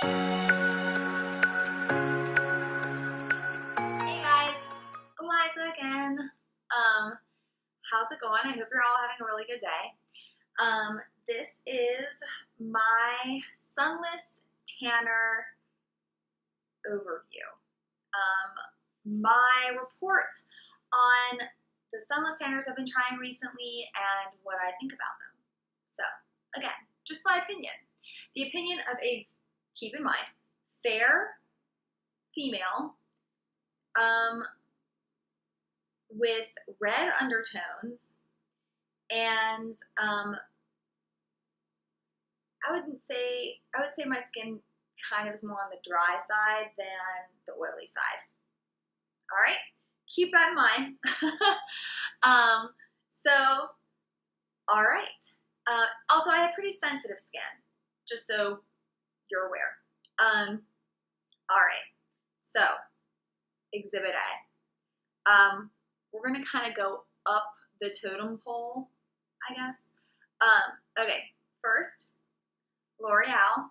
Hey guys, Eliza again. How's it going? I hope you're all having a really good day. This is my Sunless Tanner overview. My report on the Sunless Tanners I've been trying recently and what I think about them. So, again, just my opinion. The opinion of a, keep in mind, fair female with red undertones, and I would say my skin kind of is more on the dry side than the oily side. All right, keep that in mind. So, all right. Also, I have pretty sensitive skin, just so you're aware. All right. So, Exhibit A. We're gonna kind of go up the totem pole, I guess. Okay, first, L'Oreal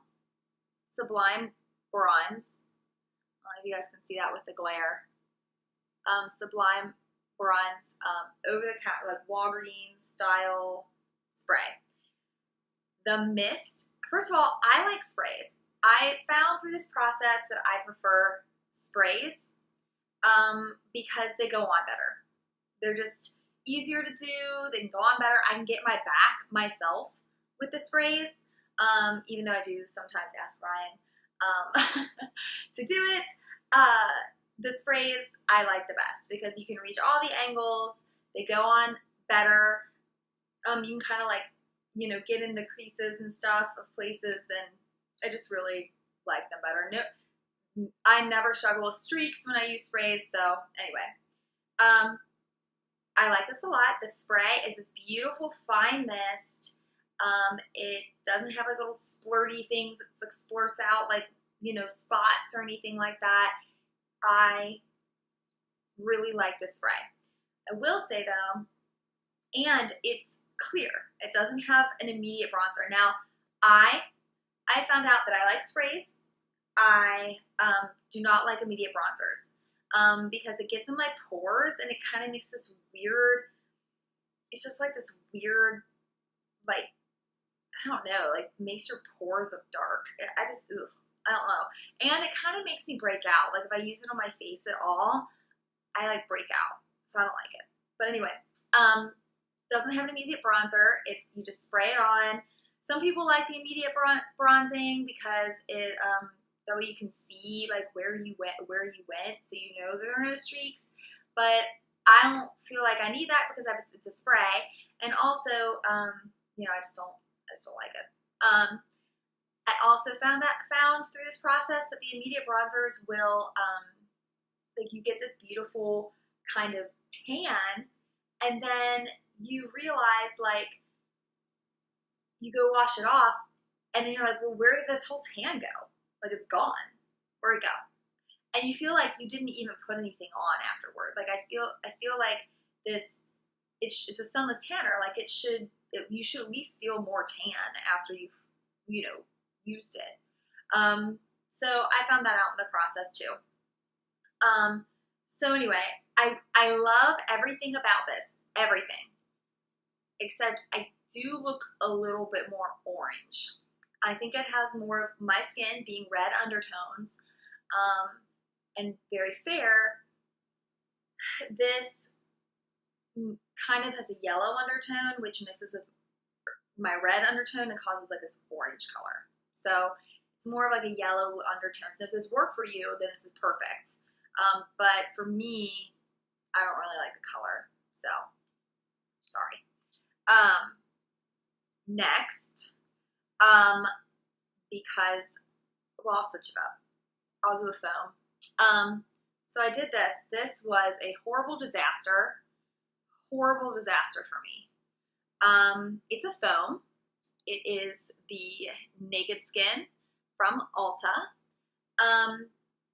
Sublime Bronze. I don't know if you guys can see that with the glare. Sublime Bronze over the counter, like Walgreens style spray. The mist. First of all, I like sprays. I found through this process that I prefer sprays because they go on better. They're just easier to do. They can go on better. I can get my back myself with the sprays, even though I do sometimes ask Ryan to do it. The sprays I like the best because you can reach all the angles. They go on better. You can kind of like, get in the creases and stuff of places, and I just really like them better. No, I never struggle with streaks when I use sprays, so anyway. I like this a lot. The spray is this beautiful fine mist. It doesn't have like little splurty things that like splurts out like, spots or anything like that. I really like this spray. I will say though, and it's clear. It doesn't have an immediate bronzer. Now, I found out that I like sprays. I do not like immediate bronzers because it gets in my pores and it kind of makes this weird, it's just like this weird, like, I don't know, like makes your pores look dark. I just, ugh, I don't know. And it kind of makes me break out. Like if I use it on my face at all, I like break out. So I don't like it. But anyway, doesn't have an immediate bronzer. It's, you just spray it on. Some people like the immediate bronzing because it, that way you can see like where you went, so you know there are no streaks. But I don't feel like I need that because it's a spray, and also, I just don't like it. I also found through this process that the immediate bronzers will, like you get this beautiful kind of tan, and then you realize like you go wash it off, and then you're like, well, where did this whole tan go? Like it's gone. Where'd it go? And you feel like you didn't even put anything on afterward. Like I feel like this. It's a sunless tanner. Like you should at least feel more tan after you've used it. So I found that out in the process too. So anyway, I love everything about this. Everything. Except I do look a little bit more orange. I think it has more of my skin being red undertones and very fair. This kind of has a yellow undertone, which mixes with my red undertone and causes like this orange color. So it's more of like a yellow undertone. So if this worked for you, then this is perfect. But for me, I don't really like the color. So, sorry. Next, because, well, I'll switch it up. I'll do a foam. So I did this. This was a horrible disaster for me. It's a foam. It is the Naked Skin from Ulta.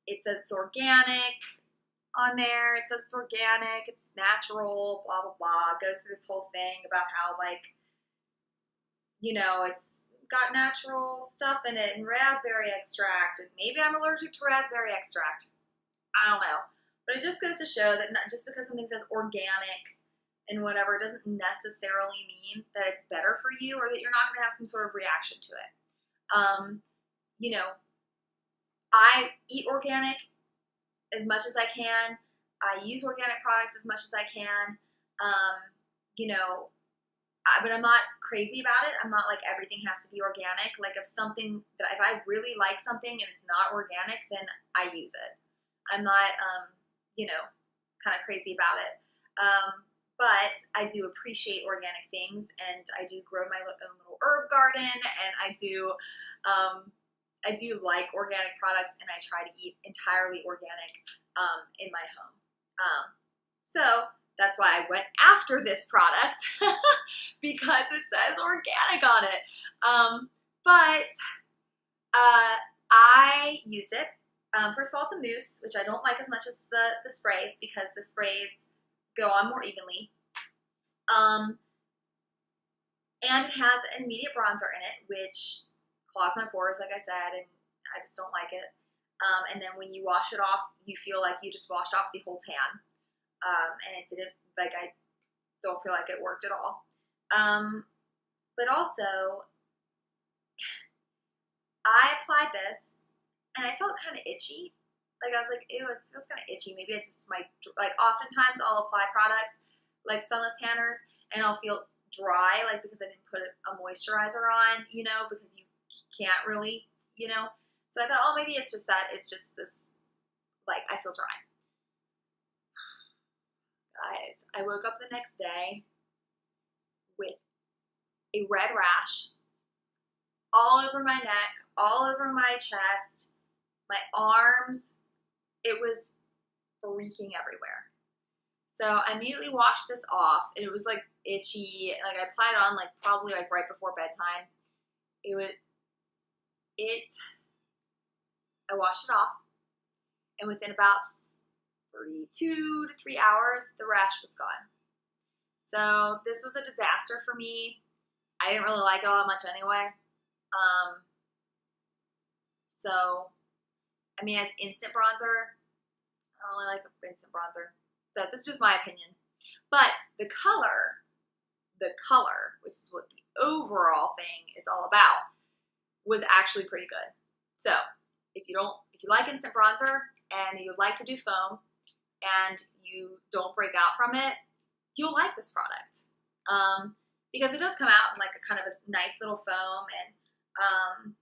It says it's organic on there. It says it's organic, it's natural, blah, blah, blah. It goes through this whole thing about how, like, it's got natural stuff in it and raspberry extract, and maybe I'm allergic to raspberry extract. I don't know. But it just goes to show that not just because something says organic and whatever doesn't necessarily mean that it's better for you or that you're not going to have some sort of reaction to it. You know, I eat organic as much as I can. I use organic products as much as I can. You know, but I'm not crazy about it. I'm not like everything has to be organic. Like if I really like something and it's not organic, then I use it. I'm not, you know, kind of crazy about it. But I do appreciate organic things, and I do grow my own little herb garden, and I do like organic products, and I try to eat entirely organic in my home. So that's why I went after this product because it says organic on it. But I used it. First of all, it's a mousse, which I don't like as much as the sprays because the sprays go on more evenly. And it has an immediate bronzer in it, which clogs my pores, like I said, and I just don't like it. And then when you wash it off, you feel like you just washed off the whole tan. And it didn't, like, I don't feel like it worked at all. But also, I applied this, and I felt kind of itchy. Like, I was like, it feels kind of itchy. Maybe I just might, like, oftentimes I'll apply products, like Sunless tanners, and I'll feel dry, like, because I didn't put a moisturizer on, you know, because you can't really, you know. So I thought, oh, maybe it's just that. It's just this, like, I feel dry. Guys, I woke up the next day with a red rash all over my neck, all over my chest, my arms. It was freaking everywhere. So I immediately washed this off, and it was like itchy. Like I applied it on like probably like right before bedtime. I washed it off, and within about 2 to 3 hours, the rash was gone. So this was a disaster for me. I didn't really like it all that much anyway. So, I mean, as instant bronzer, I don't really like instant bronzer. So this is just my opinion. But the color, which is what the overall thing is all about, was actually pretty good. So if you like instant bronzer and you like to do foam and you don't break out from it, you'll like this product. Because it does come out in like a kind of a nice little foam, and I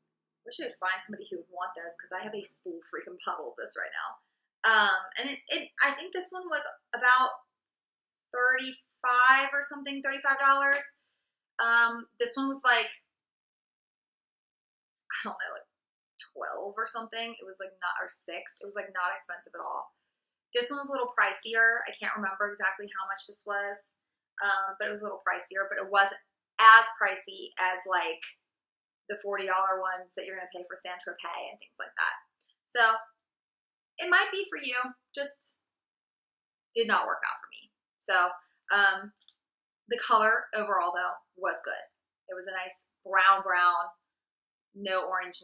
wish I could find somebody who would want this because I have a full freaking puddle of this right now. And I think this one was about $35 or something, $35. This one was like, I don't know, like 12 or something. It was like not, or 6. It was like not expensive at all. This one was a little pricier. I can't remember exactly how much this was, but it was a little pricier, but it wasn't as pricey as like the $40 ones that you're going to pay for Saint-Tropez and things like that. So it might be for you, just did not work out for me. So the color overall though was good. It was a nice brown, no orange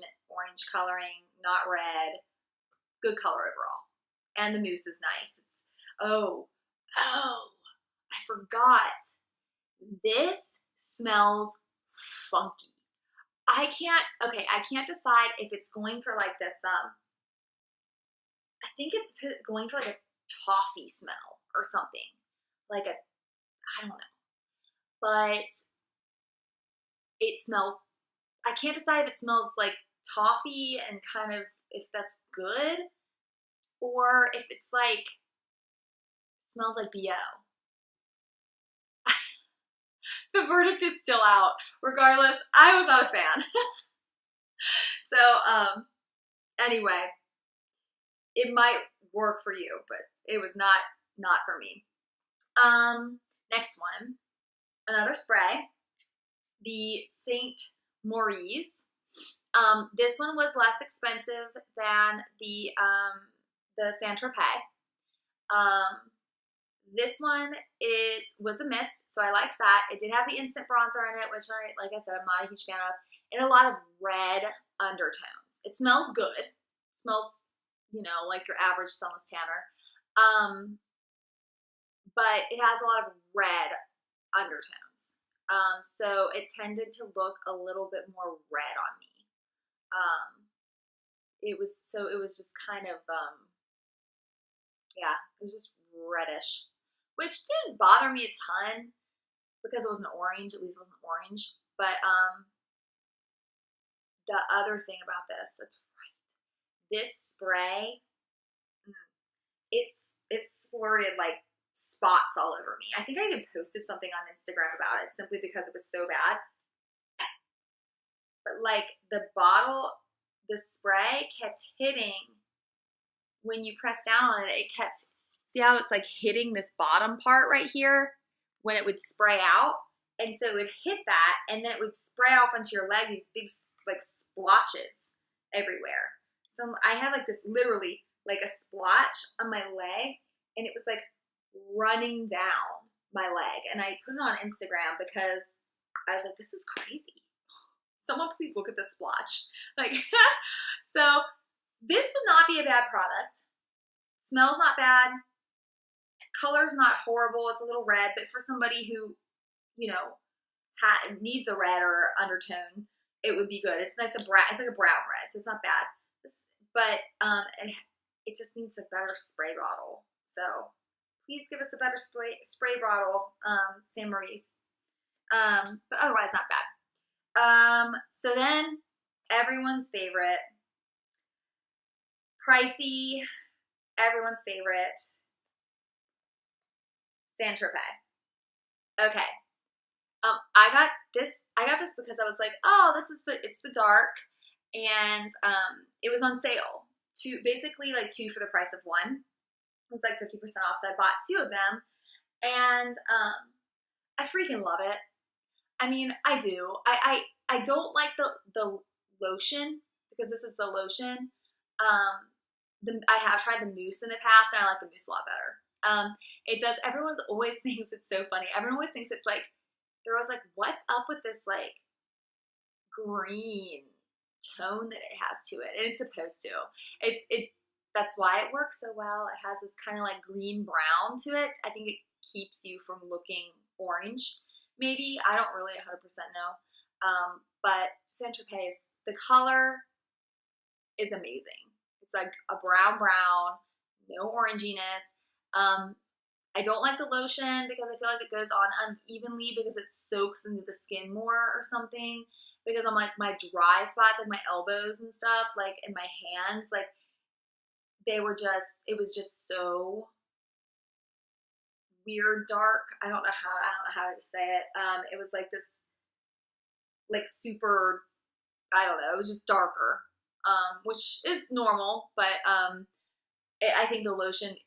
coloring, not red, good color overall. And the mousse is nice. It's, oh, I forgot. This smells funky. I can't decide if it's going for like this, I think it's going for like a toffee smell or something. Like I don't know. But it smells, I can't decide if it smells like toffee and kind of, if that's good, or if it's like, smells like BO. The verdict is still out. Regardless, I was not a fan. So, anyway, it might work for you, but it was not for me. Next one, another spray, the Saint Maurice. This one was less expensive than the Saint-Tropez. This one was a mist, so I liked that. It did have the instant bronzer in it, which like I said, I'm not a huge fan of. and a lot of red undertones. It smells good. It smells, you know, like your average Sunless tanner. But it has a lot of red undertones. So it tended to look a little bit more red on me. It was just kind of, yeah, it was just reddish, which didn't bother me a ton because it wasn't orange. At least it wasn't orange. But the other thing about this, that's right, this spray, it splurted like spots all over me. I think I even posted something on Instagram about it simply because it was so bad. But like the bottle, the spray kept hitting when you press down on it. It kept, see how it's like hitting this bottom part right here when it would spray out? And so it would hit that, and then it would spray off onto your leg, these big like splotches everywhere. So I had like this literally like a splotch on my leg, and it was like running down my leg. And I put it on Instagram because I was like, this is crazy. Someone please look at this splotch. Like, so this would not be a bad product. Smells not bad. Color's not horrible. It's a little red, but for somebody who, you know, needs a red or undertone, it would be good. It's nice and brown. It's like a brown red, so it's not bad. But it just needs a better spray bottle. So please give us a better spray bottle, St. Maurice. But otherwise, not bad. So then, everyone's favorite, pricey, everyone's favorite, Saint-Tropez. Okay. I got this because I was like, oh, it's the dark, and it was on sale. Basically like 2 for the price of 1. It was like 50% off, so I bought 2 of them, and I freaking love it. I mean, I do. I don't like the lotion because this is the lotion. I have tried the mousse in the past, and I like the mousse a lot better. It does. Everyone always thinks it's so funny. Everyone always thinks it's like, they're always like, what's up with this like green tone that it has to it? And it's supposed to. That's why it works so well. It has this kind of like green brown to it. I think it keeps you from looking orange. Maybe, I don't really 100% know. But Saint-Tropez, the color is amazing. It's like a brown, no oranginess. I don't like the lotion because I feel like it goes on unevenly because it soaks into the skin more or something. Because on my dry spots, like my elbows and stuff, like in my hands, like it was just so weird dark. I don't know how to say it. It was like this, like super, I don't know, it was just darker, which is normal, but I think the lotion,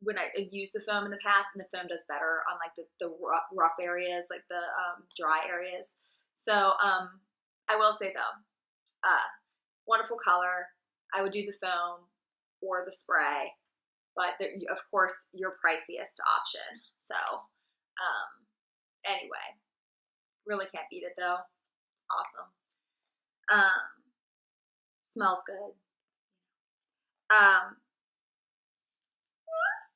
when I've used the foam in the past, and the foam does better on like the rough areas, like the dry areas. So I will say though, wonderful color. I would do the foam or the spray, but of course your priciest option. So anyway, really can't beat it though. It's awesome. Smells good.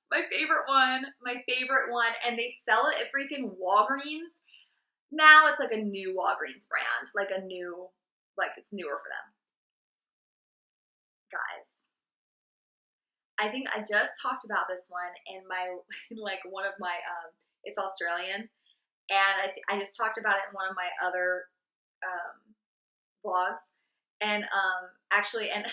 My favorite one, and they sell it at freaking Walgreens. Now it's like a new Walgreens brand, like it's newer for them. Guys, I think I just talked about this one in my, like one of my, it's Australian, and I just talked about it in one of my other vlogs, and actually, and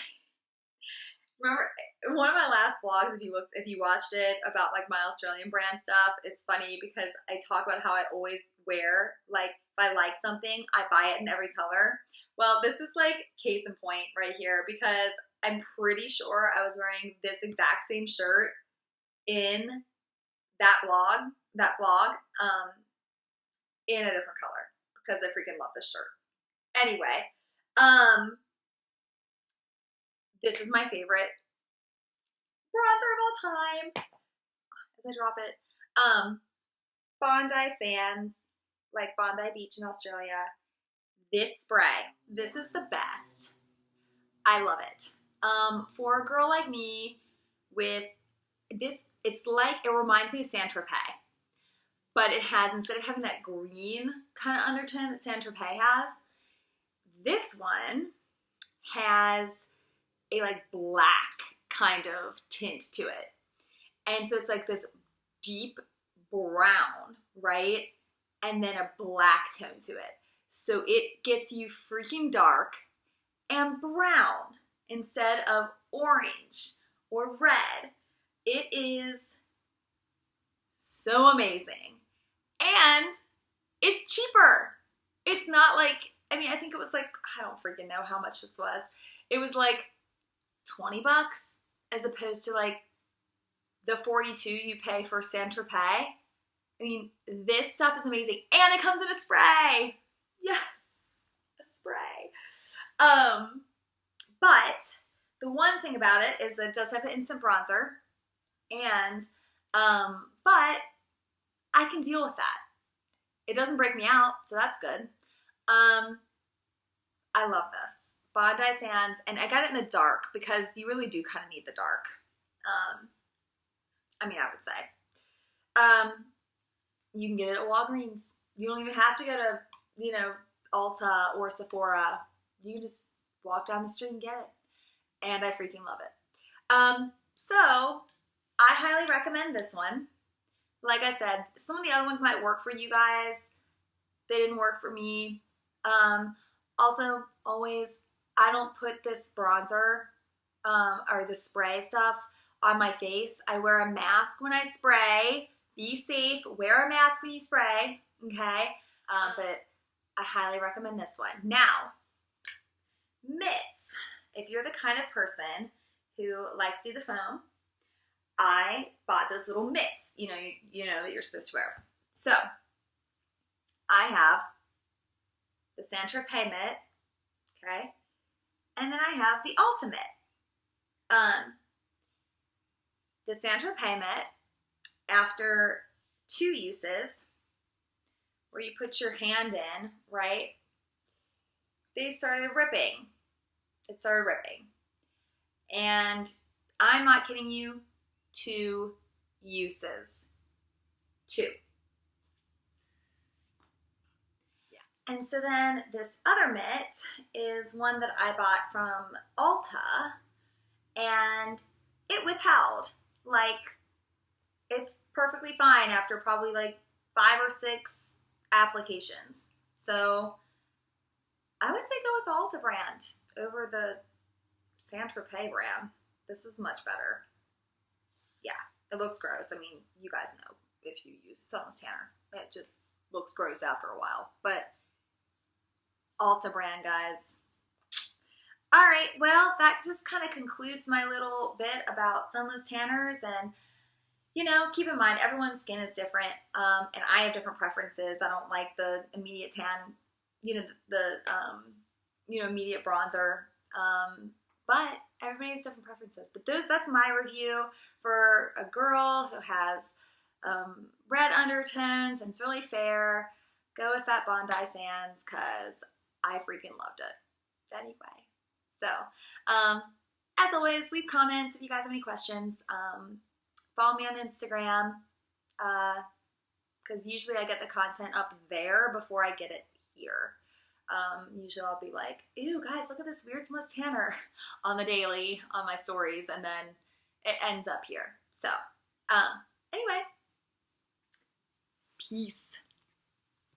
remember one of my last vlogs, if you watched it, about like my Australian brand stuff, it's funny because I talk about how I always wear, like if I like something, I buy it in every color. Well, this is like case in point right here, because I'm pretty sure I was wearing this exact same shirt in that vlog, in a different color because I freaking love this shirt. Anyway, this is my favorite bronzer of all time. As I drop it, Bondi Sands, like Bondi Beach in Australia. this spray. This is the best. I love it. For a girl like me with this, it's like, it reminds me of Saint-Tropez, but it has, instead of having that green kind of undertone that Saint-Tropez has, this one has a like black kind of tint to it. And so it's like this deep brown, right? And then a black tone to it. So it gets you freaking dark and brown instead of orange or red. It is so amazing. And it's cheaper. It's not like, I mean, I think it was like, I don't freaking know how much this was. It was like 20 bucks as opposed to like the 42 you pay for Saint-Tropez. I mean, this stuff is amazing. And it comes in a spray. Yes, a spray. But the one thing about it is that it does have the instant bronzer. And, but I can deal with that. It doesn't break me out, so that's good. I love this. Bondi Sands, and I got it in the dark because you really do kind of need the dark. I mean, I would say. You can get it at Walgreens. You don't even have to go to, you know, Ulta or Sephora. You can just walk down the street and get it. And I freaking love it. So I highly recommend this one. Like I said, some of the other ones might work for you guys. They didn't work for me. Also, always, I don't put this bronzer or the spray stuff on my face. I wear a mask when I spray. Be safe. Wear a mask when you spray. Okay? But I highly recommend this one. Now, mitts. If you're the kind of person who likes to do the foam, I bought those little mitts, you know that you're supposed to wear. So, I have the Saint-Tropez mitt, okay? And then I have the Ultimate. The Saint-Tropez mitt, after 2 uses, where you put your hand in, right? They started ripping. It started ripping. And I'm not kidding you, 2 uses. 2. Yeah. And so then this other mitt is one that I bought from Ulta, and it withheld. Like, it's perfectly fine after probably like 5 or 6 applications. So I would say go with the Ulta brand over the Saint-Tropez brand. This is much better. Yeah, it looks gross. I mean, you guys know if you use Sunless Tanner. It just looks gross after a while. But Ulta brand, guys. All right, well, that just kind of concludes my little bit about Sunless Tanners. And, you know, keep in mind, everyone's skin is different. And I have different preferences. I don't like the immediate tan, immediate bronzer. But everybody has different preferences. But that's my review for a girl who has red undertones and it's really fair. Go with that Bondi Sands because I freaking loved it. Anyway, so as always, leave comments if you guys have any questions. Follow me on Instagram because usually I get the content up there before I get it here. Usually I'll be like, ew, guys, look at this weird Sunless Tanner on the daily on my stories, and then it ends up here. So, anyway, peace.